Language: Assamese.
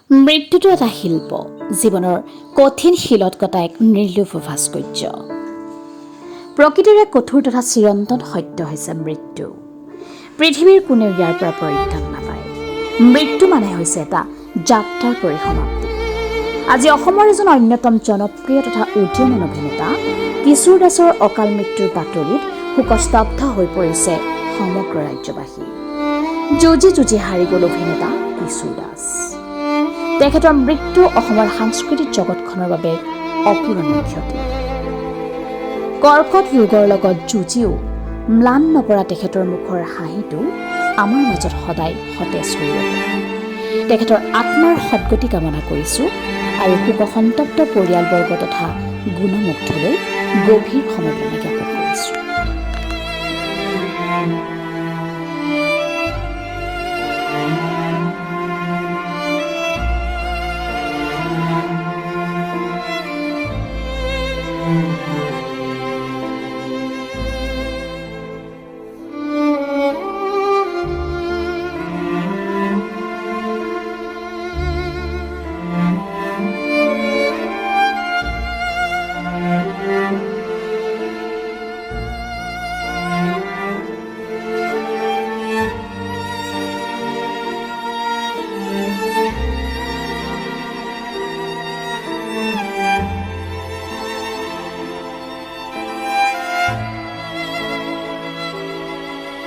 মৃত্যুটো এটা শিল্প, জীৱনৰ কঠিন শিলত কটা এক নিৰ্লোভ ভাস্কৰ্য। প্ৰকৃতিৰ এক কঠোৰ তথা চিৰন্তন সত্য হৈছে মৃত্যু। পৃথিৱীৰ কোনেও ইয়াৰ পৰা পৰিত্ৰাণ নাপায়। মৃত্যু মানে হৈছে এটা যাত্ৰাৰ পৰিসমাপ্তি। আজি অসমৰ এজন অন্যতম জনপ্ৰিয় তথা উদীয়মান অভিনেতা কিশোৰ দাসৰ অকাল মৃত্যুৰ বাতৰিত শোকস্তব্ধ হৈ পৰিছে সমগ্ৰ ৰাজ্যবাসী। যুঁজি হাৰি গ'ল অভিনেতা কিশোৰ দাস। তেখেতৰ মৃত্যু অসমৰ সাংস্কৃতিক জগতখনৰ বাবে অপূৰণীয় ক্ষতি। কৰ্কট ৰোগৰ লগত যুঁজিও ম্লান নপৰা তেখেতৰ মুখৰ হাঁহিটো আমাৰ মাজত সদায় সতেজ হৈ ৰ'ব। তেখেতৰ আত্মাৰ সদ্গতি কামনা কৰিছোঁ আৰু শোকসন্তপ্ত পৰিয়ালবৰ্গ তথা গুণমুগ্ধলৈ গভীৰ সমবেদনা জ্ঞাপন কৰিছোঁ।